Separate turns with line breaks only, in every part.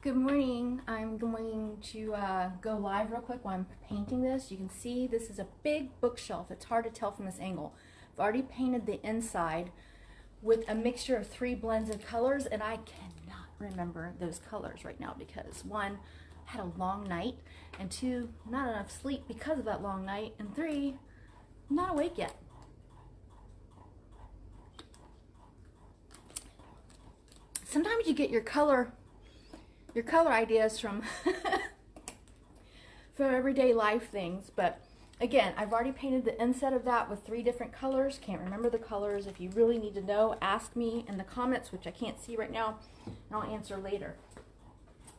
Good morning. I'm going to go live real quick while I'm painting this. You can see this is a big bookshelf. It's hard to tell from this angle. I've already painted the inside with a mixture of 3 blends of colors, and I cannot remember those colors right now because 1, I had a long night, and 2, not enough sleep because of that long night, and 3, I'm not awake yet. Sometimes you get your color ideas from everyday life things, but again, I've already painted the inset of that with 3 different colors. Can't remember the colors. If you really need to know, ask me in the comments, which I can't see right now, and I'll answer later.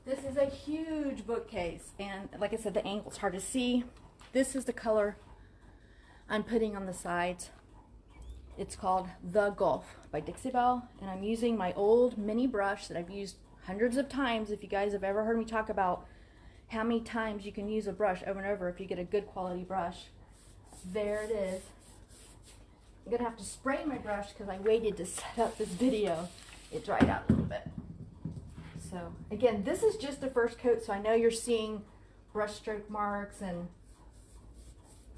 This is a huge bookcase, and like I said, the angle's hard to see. This is the color I'm putting on the sides. It's called The Gulf by Dixie Belle, and I'm using my old mini brush that I've used hundreds of times. If you guys have ever heard me talk about how many times you can use a brush over and over if you get a good quality brush, there it is. I'm gonna have to spray my brush because I waited to set up this video. It dried out a little bit. So again, this is just the first coat, so I know you're seeing brush stroke marks and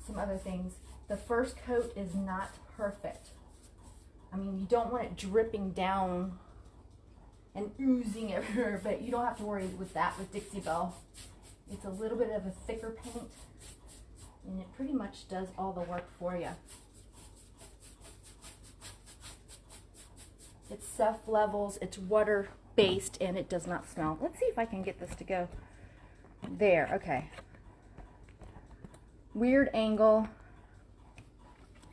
some other things. The first coat is not perfect. I mean, you don't want it dripping down and oozing everywhere, but you don't have to worry with that with Dixie Belle. It's a little bit of a thicker paint, and it pretty much does all the work for you. It's self levels, it's water based, and it does not smell. Let's see if I can get this to go there. Okay. Weird angle.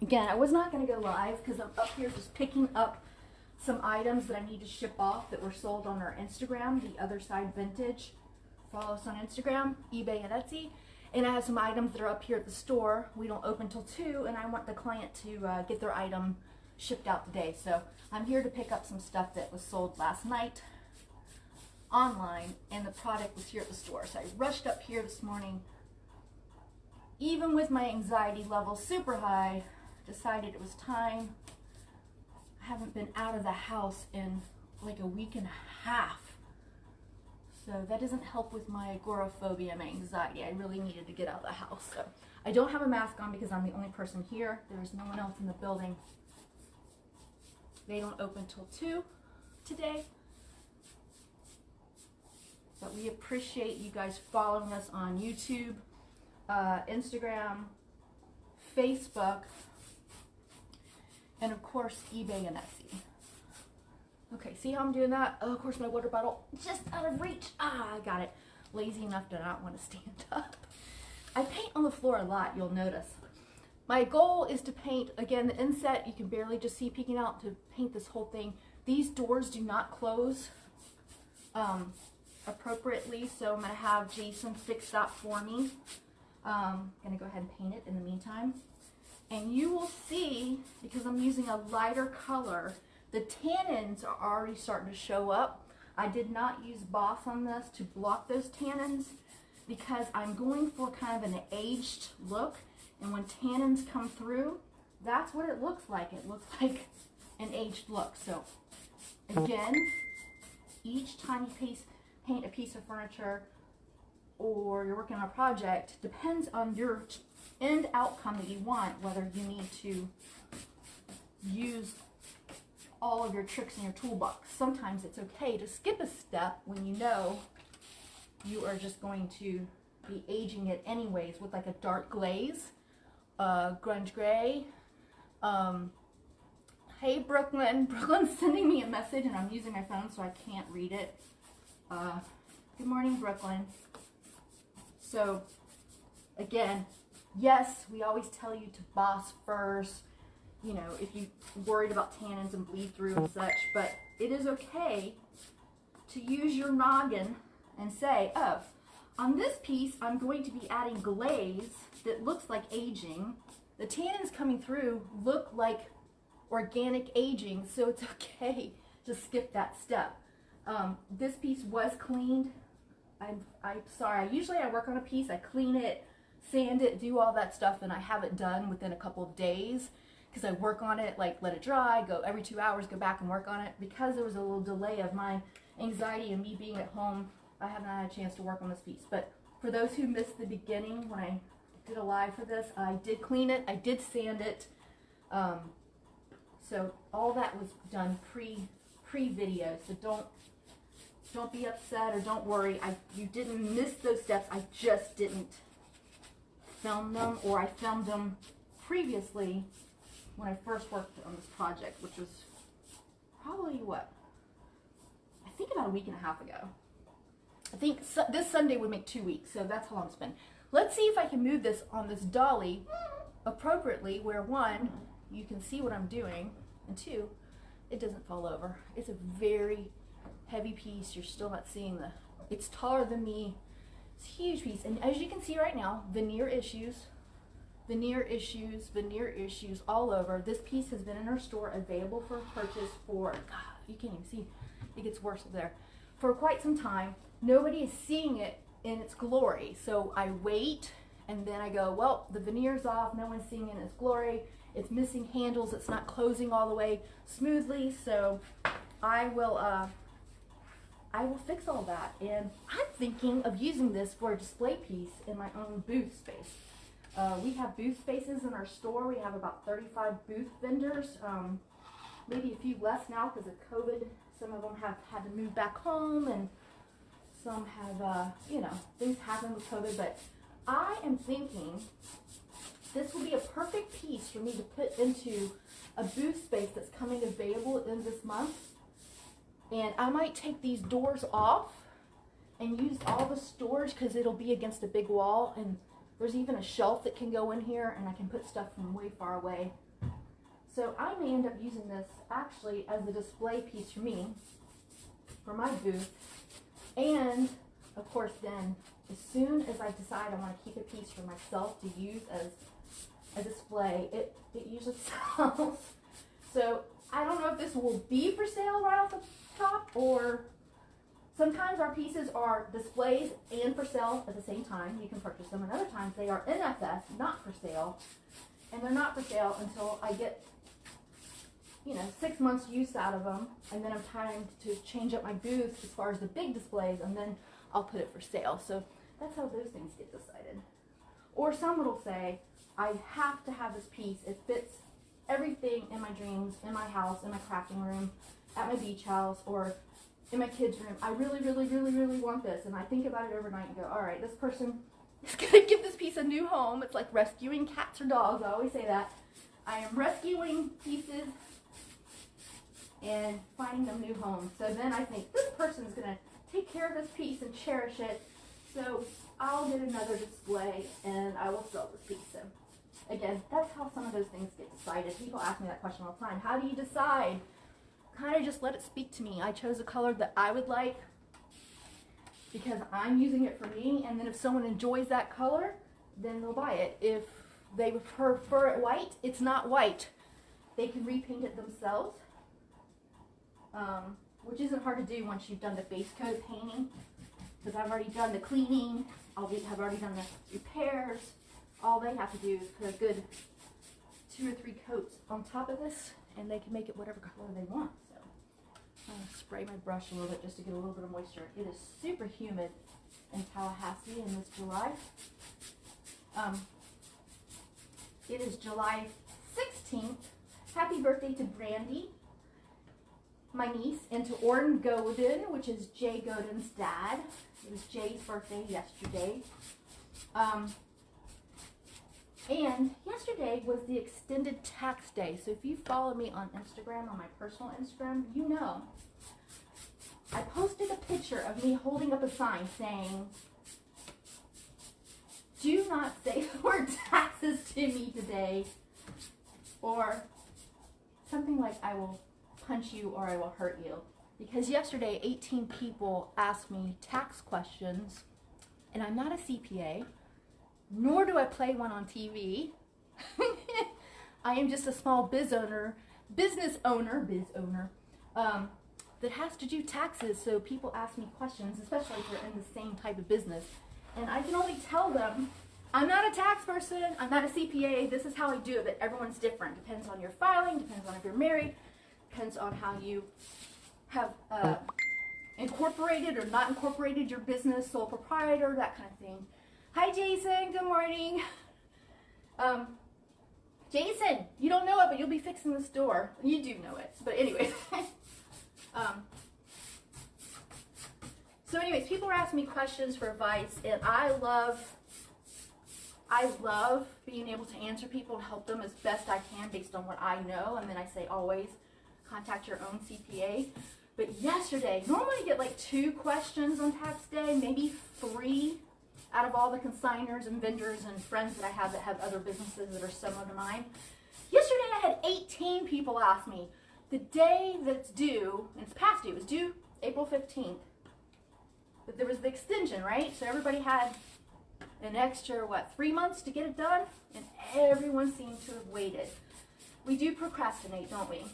Again, I was not going to go live because I'm up here just picking up some items that I need to ship off that were sold on our Instagram, The Other Side Vintage. Follow us on Instagram, eBay, and Etsy. And I have some items that are up here at the store. We don't open till 2, and I want the client to get their item shipped out today. So I'm here to pick up some stuff that was sold last night online, and the product was here at the store. So I rushed up here this morning, even with my anxiety level super high, decided it was time. I haven't been out of the house in like a week and a half. So that doesn't help with my agoraphobia and my anxiety. I really needed to get out of the house. So I don't have a mask on because I'm the only person here. There's no one else in the building. They don't open till 2 today. But we appreciate you guys following us on YouTube, Instagram, Facebook, and of course eBay and Etsy. Okay, see how I'm doing that? Oh, of course my water bottle just out of reach. Ah, I got it. Lazy enough to not want to stand up. I paint on the floor a lot, you'll notice. My goal is to paint, again, the inset, you can barely just see peeking out, to paint this whole thing. These doors do not close appropriately, so I'm going to have Jason fix that for me. I'm going to go ahead and paint it in the meantime. And you will see, because I'm using a lighter color, the tannins are already starting to show up. I did not use Boss on this to block those tannins because I'm going for kind of an aged look. And when tannins come through, that's what it looks like. It looks like an aged look. So again, each time you paint a piece of furniture or you're working on a project, depends on your end outcome that you want, whether you need to use all of your tricks in your toolbox. Sometimes it's okay to skip a step when you know you are just going to be aging it anyways with like a dark glaze, grunge gray. Hey Brooklyn. Brooklyn's sending me a message and I'm using my phone so I can't read it. Good morning, Brooklyn. So again, yes, we always tell you to boss first, you know, if you're worried about tannins and bleed through and such, but it is okay to use your noggin and say, oh, on this piece, I'm going to be adding glaze that looks like aging. The tannins coming through look like organic aging, so it's okay to skip that step. This piece was cleaned. I'm sorry. Usually I work on a piece, I clean it, sand it, do all that stuff, and I have it done within a couple of days because I work on it, like let it dry, go every 2 hours, go back and work on it. Because there was a little delay of my anxiety and me being at home I haven't had a chance to work on this piece. But for those who missed the beginning, when I did a live for this, I did clean it, I did sand it. So all that was done pre-video. So don't be upset or don't worry. You didn't miss those steps. I just didn't film them, or I filmed them previously when I first worked on this project, which was probably what? I think about a week and a half ago. I think this Sunday would make 2 weeks, so that's how long it's been. Let's see if I can move this on this dolly appropriately, where one, you can see what I'm doing, and two, it doesn't fall over. It's a very heavy piece. You're still not seeing it's taller than me. It's a huge piece, and as you can see right now, veneer issues all over. This piece has been in our store, available for purchase for, God, you can't even see, it gets worse up there, for quite some time. Nobody is seeing it in its glory, so I wait, and then I go, well, the veneer's off, no one's seeing it in its glory, it's missing handles, it's not closing all the way smoothly, so I will fix all that. And I'm thinking of using this for a display piece in my own booth space. We have booth spaces in our store. We have about 35 booth vendors, maybe a few less now because of COVID. Some of them have had to move back home, and some have, you know, things happen with COVID. But I am thinking this will be a perfect piece for me to put into a booth space that's coming available in this month. And I might take these doors off and use all the storage because it'll be against a big wall, and there's even a shelf that can go in here, and I can put stuff from way far away. So I may end up using this actually as a display piece for me, for my booth. And of course then, as soon as I decide I want to keep a piece for myself to use as a display, it usually sells. So I don't know if this will be for sale right off the top, or sometimes our pieces are displays and for sale at the same time. You can purchase them, and other times they are NFS, not for sale, and they're not for sale until I get, you know, 6 months use out of them, and then I'm time to change up my booth as far as the big displays, and then I'll put it for sale. So that's how those things get decided. Or some will say, I have to have this piece. It fits everything in my dreams, in my house, in my crafting room, at my beach house, or in my kids' room. I really, really, really, really want this. And I think about it overnight and go, all right, this person is going to give this piece a new home. It's like rescuing cats or dogs. I always say that. I am rescuing pieces and finding them new homes. So then I think this person is going to take care of this piece and cherish it. So I'll get another display and I will sell this piece. So again, that's how some of those things get decided. People ask me that question all the time. How do you decide? Kind of just let it speak to me. I chose a color that I would like because I'm using it for me, and then if someone enjoys that color, then they'll buy it. If they prefer it white, it's not white. They can repaint it themselves, which isn't hard to do once you've done the base coat painting, because I've already done the cleaning, I've already done the repairs. All they have to do is put a good 2 or 3 coats on top of this, and they can make it whatever color they want. So I'm going to spray my brush a little bit just to get a little bit of moisture. It is super humid in Tallahassee in this July. It is July 16th. Happy birthday to Brandy, my niece, and to Orrin Godin, which is Jay Godin's dad. It was Jay's birthday yesterday. And yesterday was the extended tax day. So if you follow me on Instagram, on my personal Instagram, you know I posted a picture of me holding up a sign saying, do not say the word taxes to me today, or something like I will punch you or I will hurt you. Because yesterday 18 people asked me tax questions, and I'm not a CPA, nor do I play one on TV. I am just a small business owner, that has to do taxes. So people ask me questions, especially if they're in the same type of business. And I can only tell them, I'm not a tax person, I'm not a CPA, this is how I do it, but everyone's different. Depends on your filing, depends on if you're married, depends on how you have incorporated incorporated or not incorporated your business, sole proprietor, that kind of thing. Hi, Jason. Good morning. Jason, you don't know it, but you'll be fixing this door. You do know it, but anyways. So anyways, people are asking me questions for advice, and I love being able to answer people and help them as best I can based on what I know. And then I say always contact your own CPA. But yesterday, normally I get like 2 questions on tax day, maybe 3 out of all the consigners and vendors and friends that I have that have other businesses that are similar to mine. Yesterday I had 18 people ask me the day that it's due, and it's past due, it was due April 15th. But there was the extension, right? So everybody had an extra, 3 months to get it done? And everyone seemed to have waited. We do procrastinate, don't we?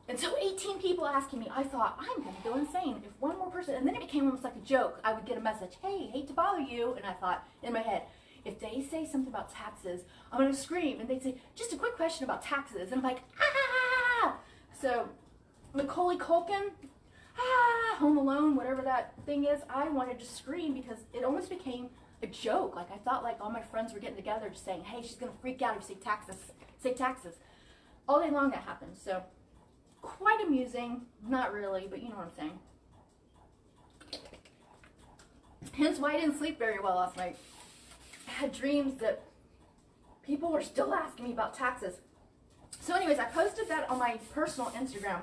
And so 18 people asking me, I thought, I'm going to go insane. If one more person, and then it became almost like a joke. I would get a message, hey, hate to bother you. And I thought in my head, if they say something about taxes, I'm going to scream. And they'd say, just a quick question about taxes. And I'm like, ah! So Macaulay Culkin, Home Alone, whatever that thing is, I wanted to scream because it almost became a joke. Like I thought like all my friends were getting together just saying, hey, she's going to freak out if you say taxes. Say taxes. All day long that happened. So quite amusing. Not really, but you know what I'm saying. Hence why I didn't sleep very well last night. I had dreams that people were still asking me about taxes. So anyways, I posted that on my personal Instagram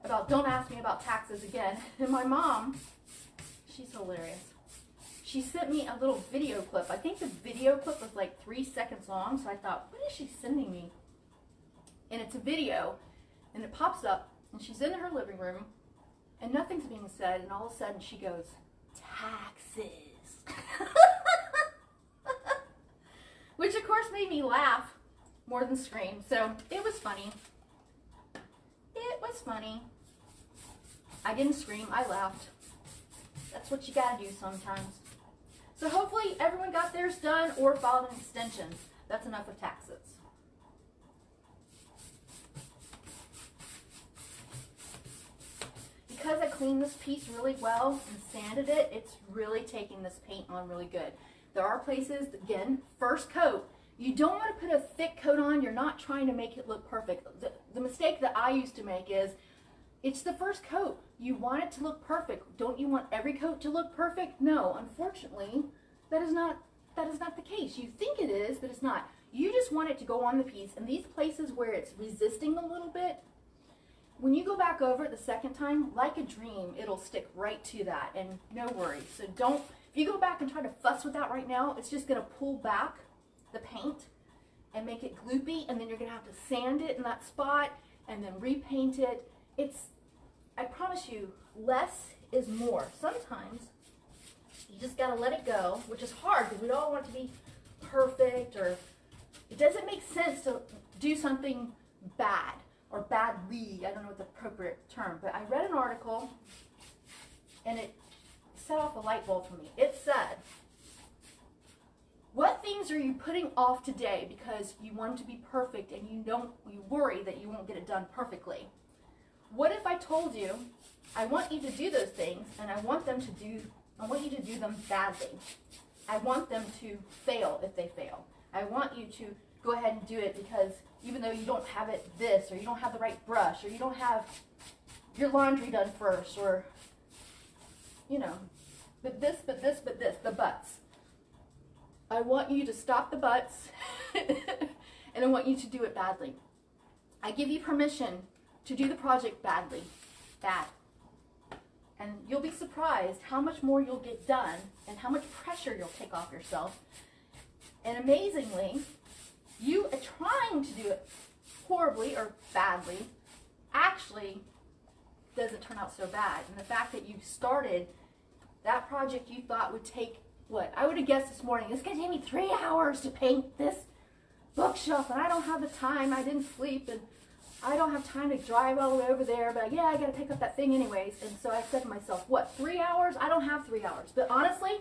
about don't ask me about taxes again. And my mom, she's hilarious. She sent me a little video clip. I think the video clip was like 3 seconds long. So I thought, what is she sending me? And it's a video. And it pops up, and she's in her living room, and nothing's being said, and all of a sudden she goes, taxes. Which, of course, made me laugh more than scream. So it was funny. It was funny. I didn't scream. I laughed. That's what you got to do sometimes. So hopefully everyone got theirs done or filed an extension. That's enough of taxes. Because I cleaned this piece really well and sanded it, it's really taking this paint on really good. There are places, again, first coat. You don't want to put a thick coat on. You're not trying to make it look perfect. The mistake that I used to make is, it's the first coat. You want it to look perfect. Don't you want every coat to look perfect? No, unfortunately, that is not the case. You think it is, but it's not. You just want it to go on the piece. And these places where it's resisting a little bit, when you go back over it the second time, like a dream, it'll stick right to that, and no worries. So don't, if you go back and try to fuss with that right now, it's just going to pull back the paint and make it gloopy, and then you're going to have to sand it in that spot and then repaint it. I promise you, less is more. Sometimes you just got to let it go, which is hard because we don't want it to be perfect, or it doesn't make sense to do something bad. Or badly, I don't know what the appropriate term, but I read an article and it set off a light bulb for me. It said, what things are you putting off today because you want them to be perfect and you worry that you won't get it done perfectly? What if I told you, I want you to do those things and I want you to do them badly. I want them to fail if they fail. I want you to go ahead and do it because even though you don't have it this, or you don't have the right brush, or you don't have your laundry done first, or, you know, but this, the buts. I want you to stop the buts, and I want you to do it badly. I give you permission to do the project badly, bad. And you'll be surprised how much more you'll get done, and how much pressure you'll take off yourself. And amazingly, you trying to do it horribly or badly actually doesn't turn out so bad. And the fact that you started that project you thought would take, what? I would have guessed this morning, it's going to take me 3 hours to paint this bookshelf, and I don't have the time. I didn't sleep, and I don't have time to drive all the way over there, but yeah, I got to pick up that thing anyways. And so I said to myself, what, 3 hours? I don't have 3 hours. But honestly,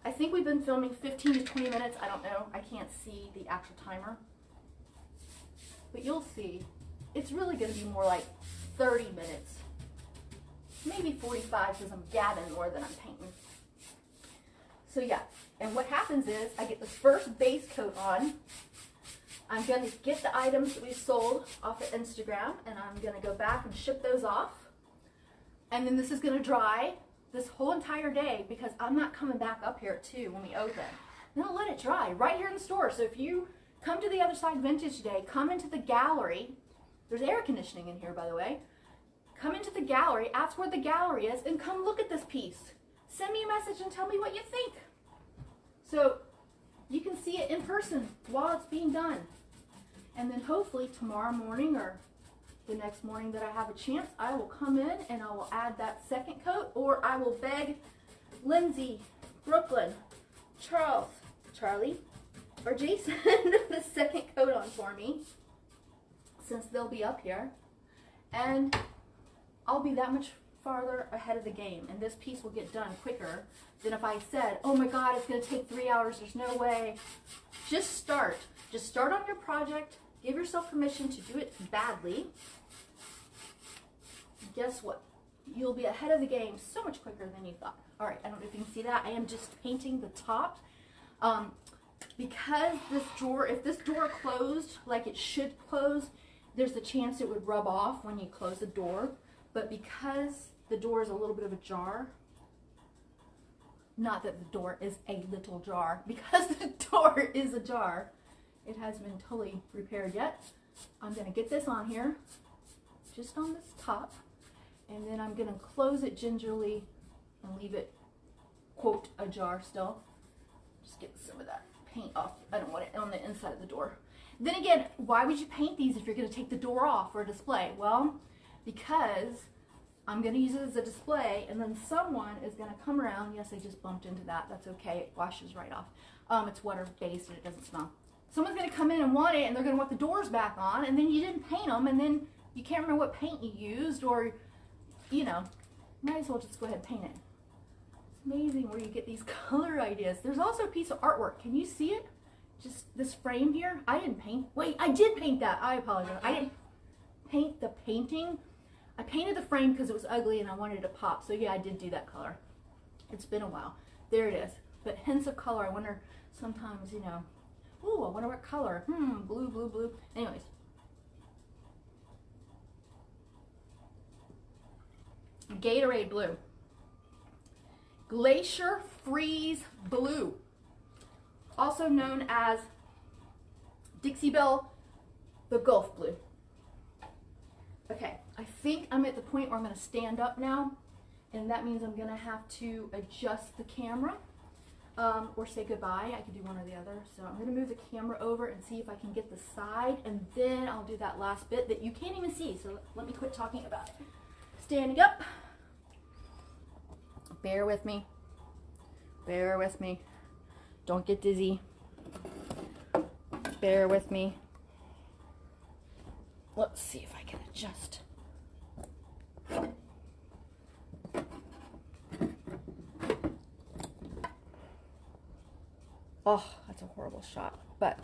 I think we've been filming 15 to 20 minutes. I don't know. I can't see the actual timer. But you'll see. It's really going to be more like 30 minutes maybe 45 because I'm gabbing more than I'm painting. So yeah, and what happens is I get this first base coat on. I'm going to get the items that we sold off of Instagram, and I'm going to go back and ship those off. And then this is going to dry this whole entire day because I'm not coming back up here at 2 when we open. Then I'll let it dry right here in the store. So if you come to the Other Side Vintage Day, come into the gallery. There's air conditioning in here, by the way. Come into the gallery, ask where the gallery is, and come look at this piece. Send me a message and tell me what you think. So you can see it in person while it's being done. And then hopefully tomorrow morning or the next morning that I have a chance, I will come in and I will add that second coat, or I will beg Lindsay, Brooklyn, Charlie, or Jason the second coat on for me, since they'll be up here. And I'll be that much farther ahead of the game, and this piece will get done quicker than if I said, oh my God, it's going to take 3 hours, there's no way. Just start. Just start on your project. Give yourself permission to do it badly. Guess what? You'll be ahead of the game so much quicker than you thought. All right, I don't know if you can see that. I am just painting the top. Because this drawer, if this door closed like it should close, there's a chance it would rub off when you close the door. But because the door is a little bit of a jar, not that the door is a little jar, because the door is a jar, it hasn't been totally repaired yet. I'm going to get this on here, just on this top, and then I'm going to close it gingerly and leave it, quote, ajar still. Just get some of that paint off. I don't want it on the inside of the door. Then again, why would you paint these if you're going to take the door off for a display? Well, because I'm going to use it as a display, and then someone is going to come around. Yes, I just bumped into that. That's okay. It washes right off. It's water-based and it doesn't smell. Someone's going to come in and want it, and they're going to want the doors back on, and then you didn't paint them, and then you can't remember what paint you used, or, you know, might as well just go ahead and paint it. It's amazing where you get these color ideas. There's also a piece of artwork. Can you see it? Just this frame here. I didn't paint. Wait, I did paint that. I apologize. I didn't paint the painting. I painted the frame because it was ugly and I wanted it to pop. So yeah, I did do that color. It's been a while. There it is. But hints of color. I wonder sometimes, you know, ooh, I wonder what color. Blue, blue, blue. Anyways. Gatorade blue. Glacier Freeze blue. Also known as Dixie Belle, the Gulf blue. Okay, I think I'm at the point where I'm going to stand up now, and that means I'm going to have to adjust the camera or say goodbye. I could do one or the other. So I'm going to move the camera over and see if I can get the side, and then I'll do that last bit that you can't even see. So let me quit talking about it. Standing up. Bear with me. Bear with me. Don't get dizzy. Bear with me. Let's see if I can adjust. Oh, that's a horrible shot. But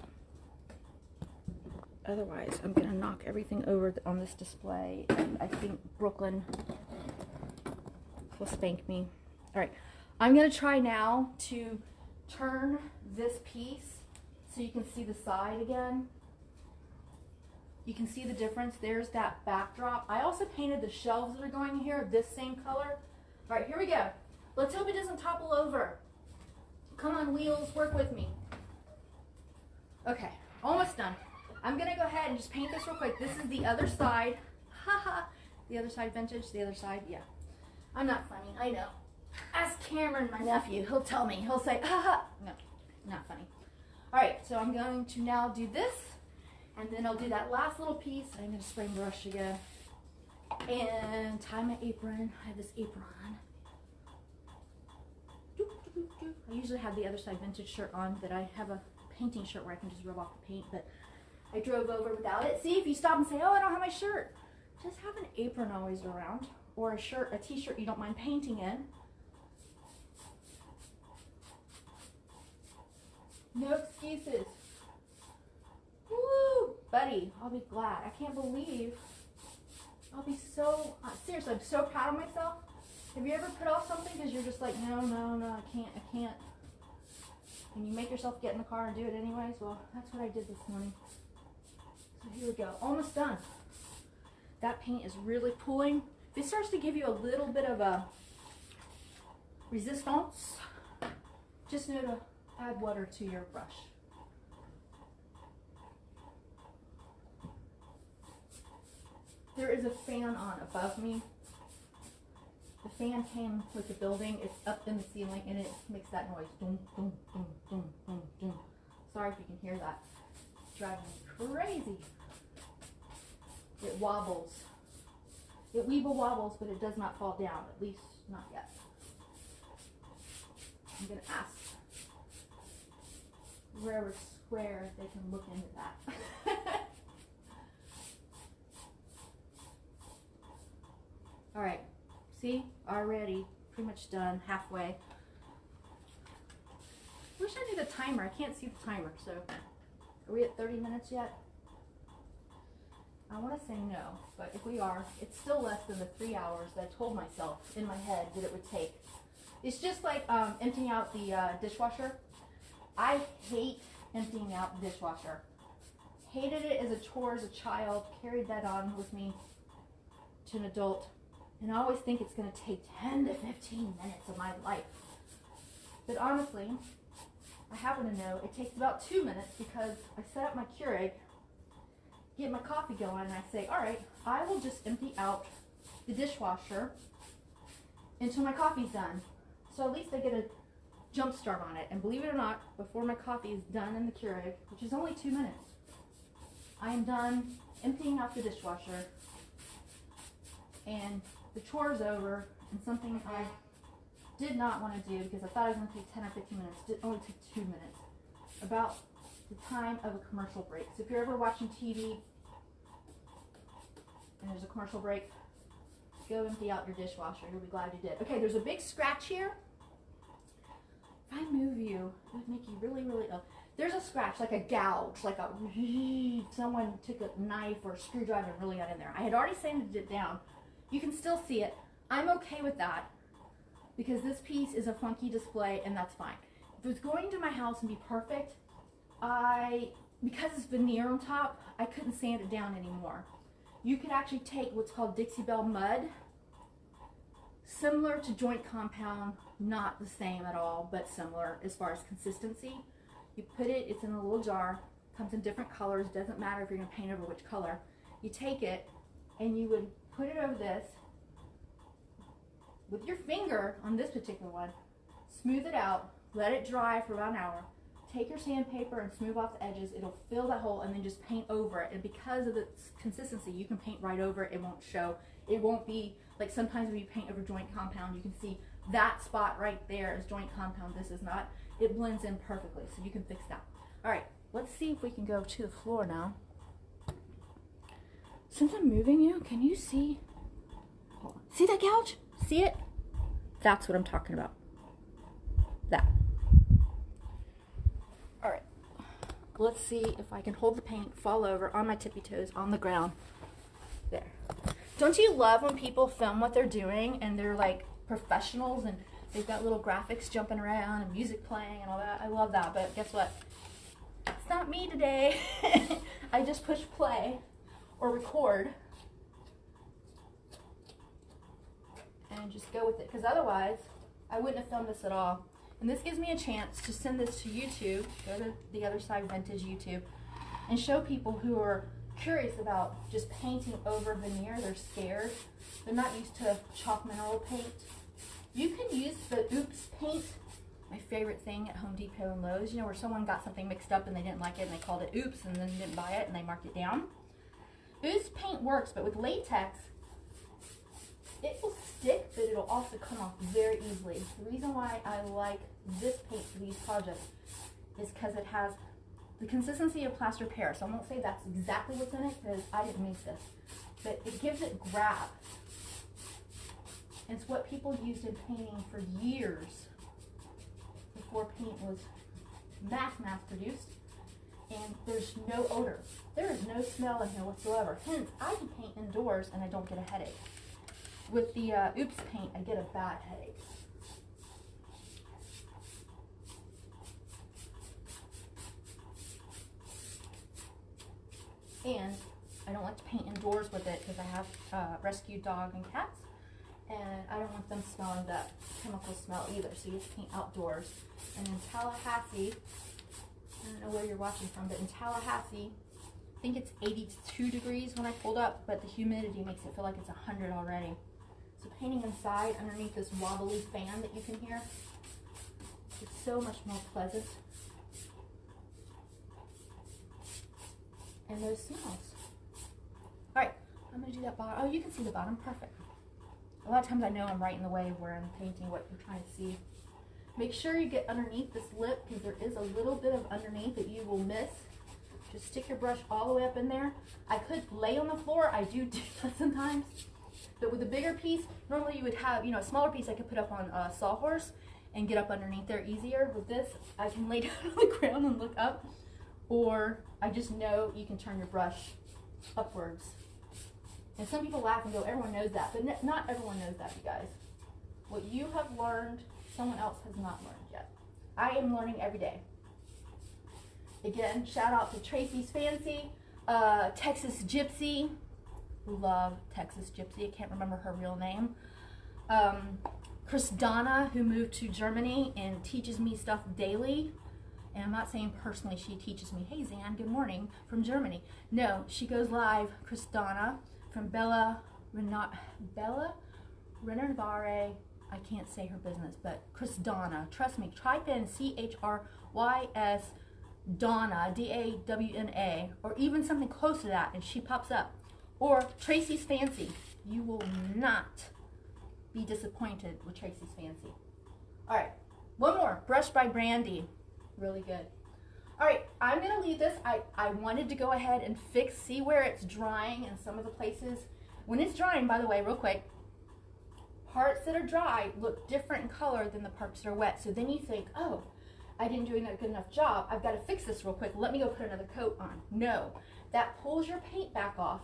otherwise, I'm going to knock everything over on this display. And I think Brooklyn will spank me. All right. I'm going to try now to turn this piece so you can see the side again. You can see the difference. There's that backdrop. I also painted the shelves that are going here this same color. All right, here we go. Let's hope it doesn't topple over. Come on, wheels, work with me. Okay, almost done. I'm going to go ahead and just paint this real quick. This is the other side. Haha. The other side vintage, the other side, yeah. I'm not funny, I know. Ask Cameron, my nephew. He'll tell me. He'll say, haha. No, not funny. All right, so I'm going to now do this. And then I'll do that last little piece. I'm going to spray brush again. And tie my apron. I have this apron on. I usually have the Other Side vintage shirt on, that I have a painting shirt where I can just rub off the paint, but I drove over without it. See, if you stop and say, oh, I don't have my shirt, just have an apron always around, or a shirt, a t-shirt you don't mind painting in. No excuses. Woo! Buddy, I'll be glad. I can't believe, I'll be so, seriously, I'm so proud of myself Have you ever put off something because you're just like, no, I can't. And you make yourself get in the car and do it anyways? Well, that's what I did this morning. So here we go, almost done. That paint is really pulling. If it starts to give you a little bit of a resistance, just know to add water to your brush. There is a fan on above me. The fan came with the building. It's up in the ceiling and it makes that noise. Dum, dum, dum, dum, dum, dum. Sorry if you can hear that. It's driving me crazy. It wobbles. It weeble wobbles, but it does not fall down, at least not yet. I'm going to ask wherever square if they can look into that. All right, see, already pretty much done, halfway. Wish I knew the timer. I can't see the timer, so are we at 30 minutes yet? I want to say no, but if we are, it's still less than the 3 hours that I told myself in my head that it would take. It's just like emptying out the dishwasher. I hate emptying out the dishwasher. Hated it as a chore as a child, carried that on with me to an adult, and I always think it's going to take 10 to 15 minutes of my life. But honestly, I happen to know it takes about 2 minutes because I set up my Keurig, get my coffee going, and I say, all right, I will just empty out the dishwasher until my coffee's done. So at least I get a jump start on it. And believe it or not, before my coffee is done in the Keurig, which is only 2 minutes, I am done emptying out the dishwasher and the chore's over, and something I did not want to do because I thought it was going to take 10 or 15 minutes, it only took 2 minutes. About the time of a commercial break. So if you're ever watching TV and there's a commercial break, go empty out your dishwasher. You'll be glad you did. Okay, there's a big scratch here. If I move you, it would make you really, really ill. There's a scratch, like a gouge, like a someone took a knife or a screwdriver and really got in there. I had already sanded it down. You can still see it. I'm okay with that because this piece is a funky display and that's fine. If it was going to my house and be perfect, because it's veneer on top, I couldn't sand it down anymore. You could actually take what's called Dixie Belle mud, similar to joint compound, not the same at all, but similar as far as consistency. You put it, it's in a little jar, comes in different colors, doesn't matter if you're gonna paint over which color. You take it and you would put it over this with your finger on this particular one, smooth it out, let it dry for about an hour. Take your sandpaper and smooth off the edges. It'll fill that hole and then just paint over it. And because of its consistency, you can paint right over it. It won't show. It won't be like sometimes when you paint over joint compound, you can see that spot right there is joint compound. This is not. It blends in perfectly, so you can fix that. All right, let's see if we can go to the floor now. Since I'm moving you, can you see? Hold on. See that gouge? See it? That's what I'm talking about. That. All right, let's see if I can hold the paint, fall over on my tippy toes on the ground. There. Don't you love when people film what they're doing and they're like professionals and they've got little graphics jumping around and music playing and all that? I love that, but guess what? It's not me today. I just push play or record and just go with it, because otherwise I wouldn't have filmed this at all. And this gives me a chance to send this to YouTube, go to the Other Side Vintage YouTube, and show people who are curious about just painting over veneer. They're scared. They're not used to chalk mineral paint. You can use the Oops paint, my favorite thing at Home Depot and Lowe's, you know, where someone got something mixed up and they didn't like it and they called it Oops and then didn't buy it and they marked it down. Oops paint works, but with latex, it will stick, but it'll also come off very easily. The reason why I like this paint for these projects is because it has the consistency of plaster Paris. So I won't say that's exactly what's in it because I didn't make this, but it gives it grab. It's what people used in painting for years before paint was mass produced, and there's no odor. There is no smell in here whatsoever. Hence, I can paint indoors and I don't get a headache. with the oops paint, I get a bad headache. And I don't like to paint indoors with it because I have rescue dog and cats, and I don't want them smelling that chemical smell either. So you have to paint outdoors. And in Tallahassee, I don't know where you're watching from, but in Tallahassee, I think it's 82 degrees when I pulled up, but the humidity makes it feel like it's 100 already. So painting inside underneath this wobbly fan that you can hear, it's so much more pleasant. And those smells. All right, I'm gonna do that bottom. Oh, you can see the bottom, perfect. A lot of times I know I'm right in the way where I'm painting what you're trying to see. Make sure you get underneath this lip because there is a little bit of underneath that you will miss. Just stick your brush all the way up in there. I could lay on the floor, I do that sometimes. But with a bigger piece, normally you would have, you know, a smaller piece I could put up on a sawhorse and get up underneath there easier. With this, I can lay down on the ground and look up. Or I just know you can turn your brush upwards. And some people laugh and go, everyone knows that. But not everyone knows that, you guys. What you have learned, someone else has not learned yet. I am learning every day. Again, shout out to Tracy's Fancy, Texas Gypsy. Love Texas Gypsy. I can't remember her real name. Chris Donna, who moved to Germany and teaches me stuff daily. And I'm not saying personally she teaches me, hey Zan, good morning, from Germany. No, she goes live, Chris Donna, from Bella Renovare. I can't say her business, but Chris Donna. Trust me, type in C-H-R-Y-S Donna, D-A-W-N-A, or even something close to that, and she pops up. Or Tracy's Fancy. You will not be disappointed with Tracy's Fancy. All right, one more, Brush by Brandy. Really good. All right, I'm gonna leave this. I wanted to go ahead and see where it's drying in some of the places. When it's drying, by the way, real quick, parts that are dry look different in color than the parts that are wet. So then you think, oh, I didn't do a good enough job. I've got to fix this real quick. Let me go put another coat on. No, that pulls your paint back off.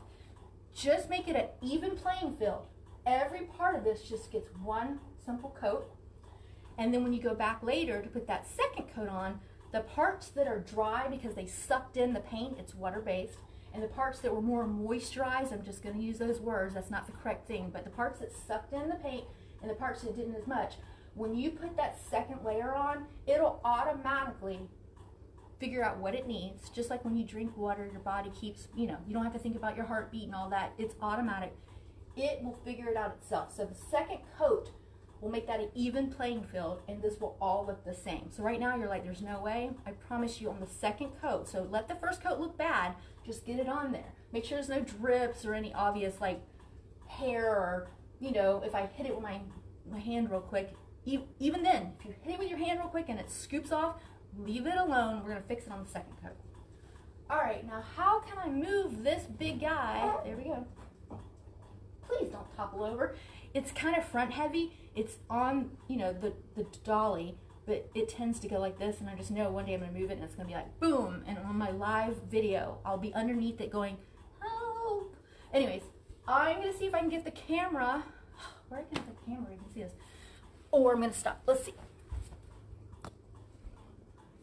Just make it an even playing field. Every part of this just gets one simple coat. And then when you go back later to put that second coat on, the parts that are dry because they sucked in the paint, it's water-based, and the parts that were more moisturized, I'm just going to use those words, that's not the correct thing, but the parts that sucked in the paint and the parts that didn't as much, when you put that second layer on, it'll automatically figure out what it needs. Just like when you drink water, your body keeps, you know, you don't have to think about your heartbeat and all that. It's automatic. It will figure it out itself. So the second coat will make that an even playing field, and this will all look the same. So right now you're like, there's no way. I promise you on the second coat. So let the first coat look bad. Just get it on there. Make sure there's no drips or any obvious like hair, or, you know, if I hit it with my hand real quick, even then, if you hit it with your hand real quick and it scoops off, leave it alone. We're gonna fix it on the second coat. All right, now how can I move this big guy? There we go. Please don't topple over. It's kind of front heavy. It's on, you know, the dolly, but it tends to go like this, and I just know one day I'm gonna move it and it's gonna be like boom, and on my live video, I'll be underneath it going, help. Anyways, I'm gonna see if I can get the camera. Where can I get the camera? You can see this. Or I'm gonna stop. Let's see.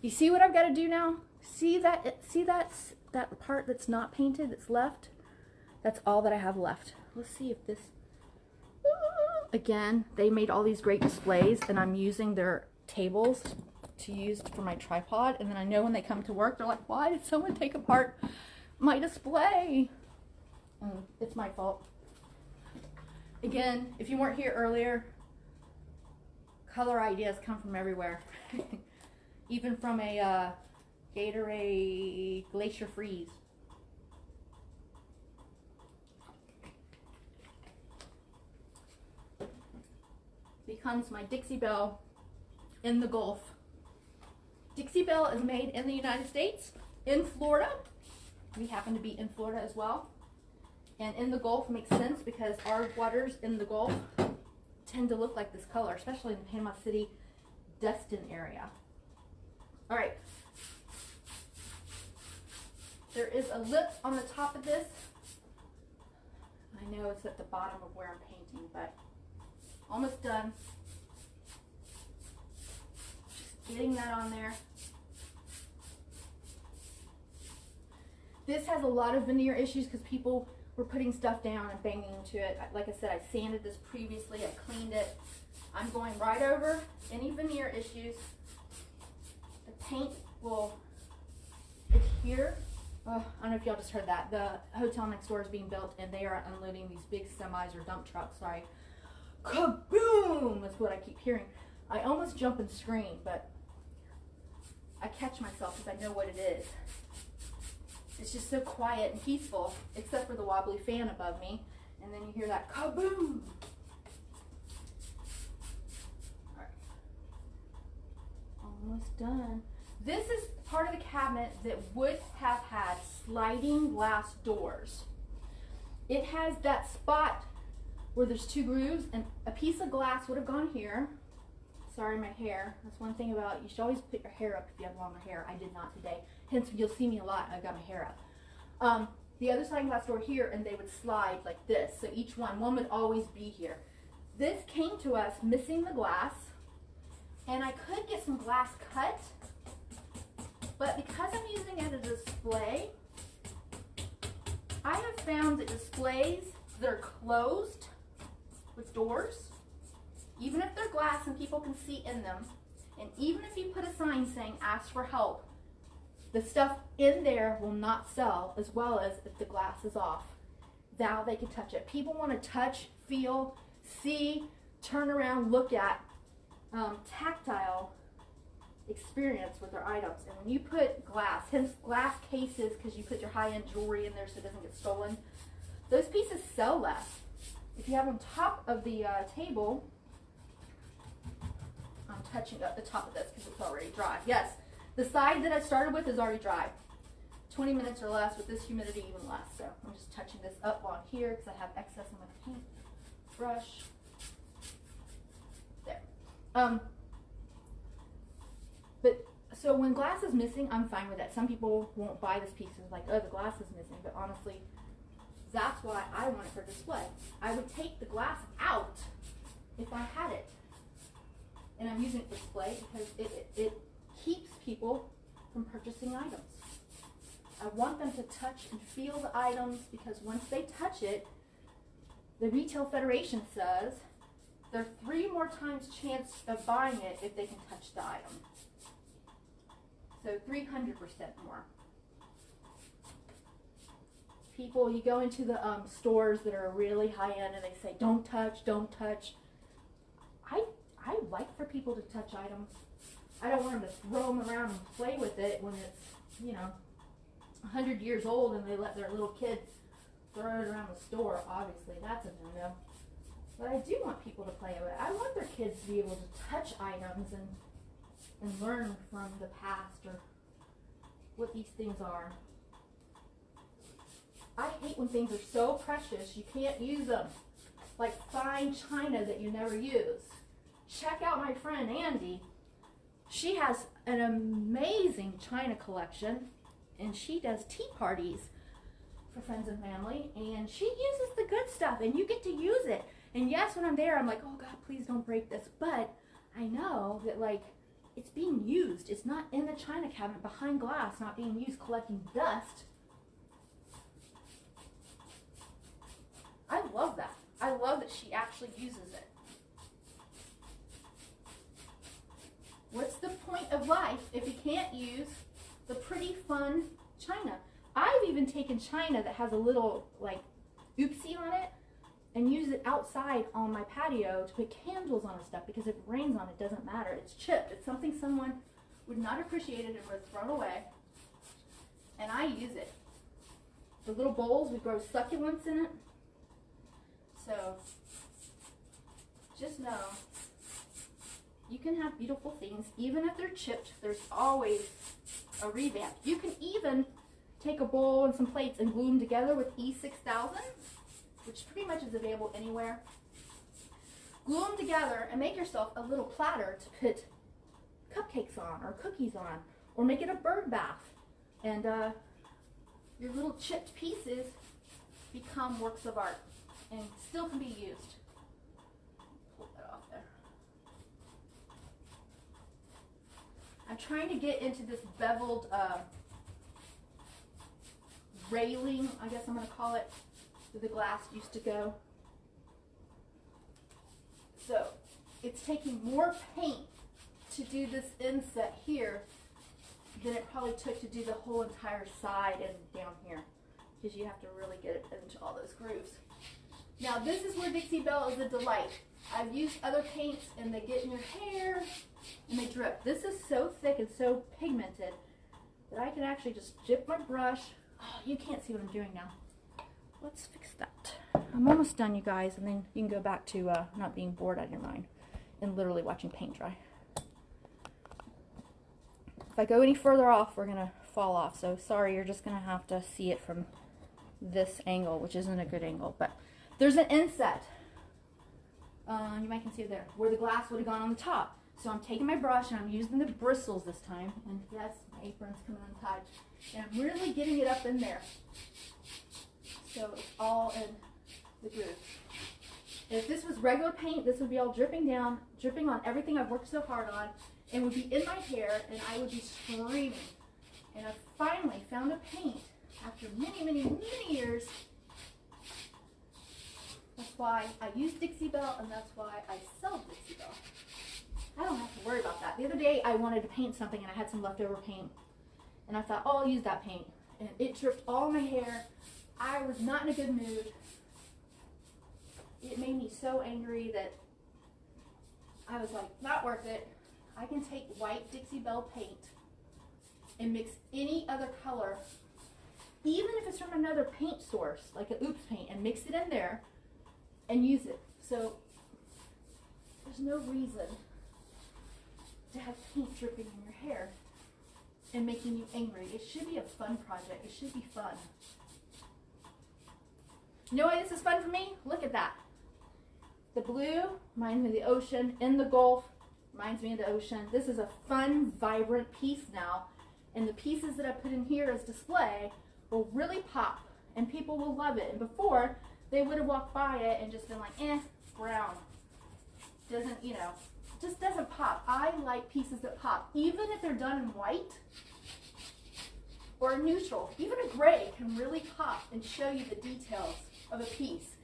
You see what I've got to do now? See that part that's not painted, that's left? That's all that I have left. Let's see if this, again, they made all these great displays, and I'm using their tables to use for my tripod, and then I know when they come to work, they're like, why did someone take apart my display? It's my fault. Again, if you weren't here earlier, color ideas come from everywhere. Even from a Gatorade Glacier Freeze. Becomes my Dixie Belle in the Gulf. Dixie Belle is made in the United States, in Florida. We happen to be in Florida as well. And in the Gulf makes sense because our waters in the Gulf tend to look like this color, especially in the Panama City, Destin area. All right. There is a lip on the top of this. I know it's at the bottom of where I'm painting, but almost done. Just getting that on there. This has a lot of veneer issues because people were putting stuff down and banging into it. Like I said, I sanded this previously, I cleaned it. I'm going right over any veneer issues. The paint will adhere. Oh, I don't know if y'all just heard that. The hotel next door is being built and they are unloading these big semis or dump trucks, sorry. Kaboom! That's what I keep hearing. I almost jump and scream, but I catch myself because I know what it is. It's just so quiet and peaceful, except for the wobbly fan above me. And then you hear that kaboom. All right. Almost done. This is part of the cabinet that would have had sliding glass doors. It has that spot where there's two grooves and a piece of glass would have gone here. Sorry, my hair. That's one thing about, you should always put your hair up if you have longer hair. I did not today. Hence, you'll see me a lot. I got my hair up. The other sliding glass door here, and they would slide like this. So each one would always be here. This came to us missing the glass, and I could get some glass cut, but because I'm using it as a display, I have found that displays that are closed with doors, even if they're glass and people can see in them, and even if you put a sign saying ask for help, the stuff in there will not sell, as well as if the glass is off. Now they can touch it. People want to touch, feel, see, turn around, look at, tactile experience with their items. And when you put glass, hence glass cases, because you put your high-end jewelry in there so it doesn't get stolen, those pieces sell less. If you have on top of the table, I'm touching up the top of this because it's already dry. Yes. The side that I started with is already dry. 20 minutes or less, with this humidity even less. So I'm just touching this up on here because I have excess on my paint brush. There. But so when glass is missing, I'm fine with that. Some people won't buy this piece and like, oh, the glass is missing. But honestly, that's why I want it for display. I would take the glass out if I had it. And I'm using it for display because it keeps people from purchasing items. I want them to touch and feel the items because once they touch it, the Retail Federation says they're 3 more times chance of buying it if they can touch the item. So 300% more. People, you go into the stores that are really high end and they say, don't touch, don't touch. I like for people to touch items. I don't want them to throw them around and play with it when it's, you know, 100 years old and they let their little kids throw it around the store. Obviously, that's a no-no. But I do want people to play with it. I want their kids to be able to touch items and learn from the past or what these things are. I hate when things are so precious you can't use them. Like fine china that you never use. Check out my friend Andy. She has an amazing china collection, and she does tea parties for friends and family, and she uses the good stuff, and you get to use it. And yes, when I'm there, I'm like, oh God, please don't break this. But I know that, like, it's being used. It's not in the china cabinet behind glass, not being used collecting dust. I love that. I love that she actually uses it. What's the point of life if you can't use the pretty, fun china? I've even taken china that has a little, like, oopsie on it and use it outside on my patio to put candles on and stuff because if it rains on it, it doesn't matter. It's chipped. It's something someone would not appreciate it and would have thrown away. And I use it. The little bowls, we grow succulents in it. So, just know, you can have beautiful things, even if they're chipped, there's always a revamp. You can even take a bowl and some plates and glue them together with E6000, which pretty much is available anywhere. Glue them together and make yourself a little platter to put cupcakes on or cookies on, or make it a bird bath. And your little chipped pieces become works of art and still can be used. Pull that off. trying to get into this beveled railing, I guess I'm going to call it, where the glass used to go. So it's taking more paint to do this inset here than it probably took to do the whole entire side and down here, because you have to really get it into all those grooves. Now this is where Dixie Belle is a delight. I've used other paints and they get in your hair and they drip. This is so thick and so pigmented that I can actually just dip my brush. Oh, you can't see what I'm doing now. Let's fix that. I'm almost done, you guys, and then you can go back to not being bored out of your mind and literally watching paint dry. If I go any further off, we're gonna fall off. So sorry, you're just gonna have to see it from this angle, which isn't a good angle. But there's an inset. You might can see it there, where the glass would have gone on the top. So I'm taking my brush and I'm using the bristles this time. And yes, my apron's coming untied. And I'm really getting it up in there. So it's all in the groove. If this was regular paint, this would be all dripping down, dripping on everything I've worked so hard on, and would be in my hair, and I would be screaming. And I finally found a paint after many, many, many years. That's why I use Dixie Belle, and that's why I sell Dixie Belle. I don't have to worry about that. The other day I wanted to paint something and I had some leftover paint, and I thought, oh, I'll use that paint. And it dripped all my hair. I was not in a good mood. It made me so angry that I was like, not worth it. I can take white Dixie Belle paint and mix any other color, even if it's from another paint source, like an Oops paint, and mix it in there and use it. So there's no reason to have paint dripping in your hair and making you angry. It should be a fun project. It should be fun. You know why this is fun for me? Look at that. The blue reminds me of the ocean. In the Gulf reminds me of the ocean. This is a fun, vibrant piece now. And the pieces that I put in here as display will really pop. And people will love it. And before, they would have walked by it and just been like, it's brown. Doesn't, you know, just doesn't pop. I like pieces that pop. Even if they're done in white or neutral. Even a gray can really pop and show you the details of a piece.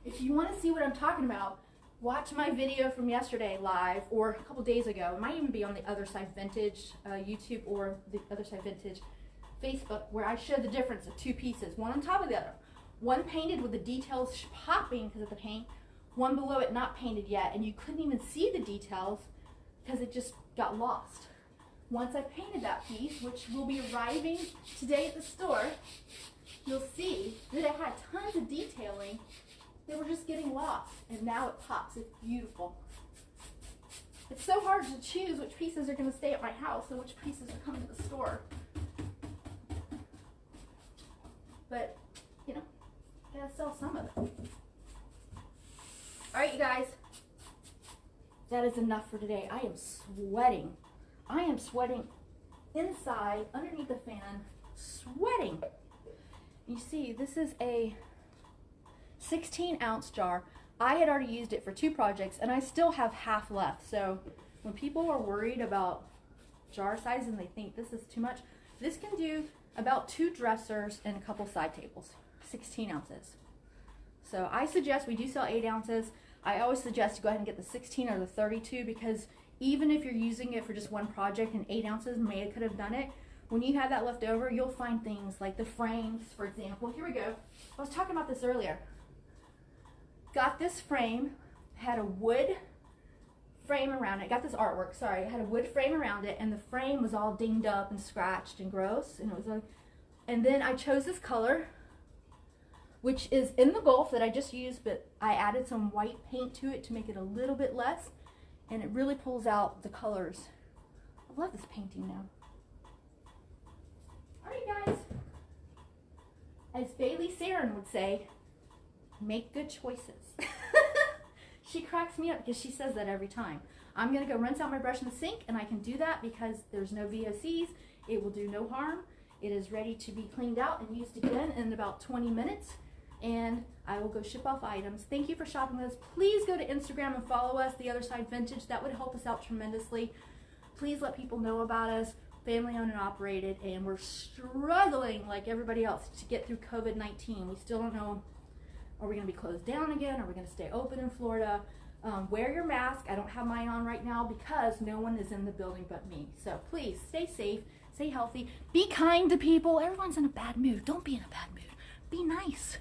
If you want to see what I'm talking about, watch my video from yesterday live, or a couple days ago. It might even be on the Other Side Vintage YouTube or the Other Side Vintage Facebook, where I show the difference of two pieces, one on top of the other. One painted with the details popping because of the paint, one below it not painted yet, and you couldn't even see the details because it just got lost. Once I painted that piece, which will be arriving today at the store, you'll see that it had tons of detailing. They were just getting lost, and now it pops. It's beautiful. It's so hard to choose which pieces are going to stay at my house and which pieces are coming to the store. But, you know, I gotta sell some of it. All right, you guys. That is enough for today. I am sweating. I am sweating inside, underneath the fan, sweating. You see, this is a 16-ounce jar. I had already used it for 2 projects, and I still have half left. So when people are worried about jar size and they think this is too much, this can do about 2 dressers and a couple side tables, 16 ounces. So I suggest, we do sell 8 ounces. I always suggest to go ahead and get the 16 or the 32, because even if you're using it for just one project and 8 ounces could have done it, when you have that left over, you'll find things like the frames, for example. Here we go. I was talking about this earlier. Got this frame, had a wood frame around it. Got this artwork, sorry. It had a wood frame around it, and the frame was all dinged up and scratched and gross. And it was like, and then I chose this color, which is in the Gulf that I just used, but I added some white paint to it to make it a little bit less, and it really pulls out the colors. I love this painting now. All right, guys. As Bailey Sarin would say, make good choices. She cracks me up because she says that every time. I'm going to go rinse out my brush in the sink, and I can do that because there's no VOCs. It will do no harm. It is ready to be cleaned out and used again in about 20 minutes, and I will go ship off items. Thank you for shopping with us. Please go to Instagram and follow us, The Other Side Vintage. That would help us out tremendously. Please let people know about us. Family owned and operated, and we're struggling like everybody else to get through COVID-19. We still don't know, are we going to be closed down again? Are we going to stay open in Florida? Wear your mask. I don't have mine on right now because no one is in the building but me. So please stay safe, stay healthy, be kind to people. Everyone's in a bad mood. Don't be in a bad mood. Be nice.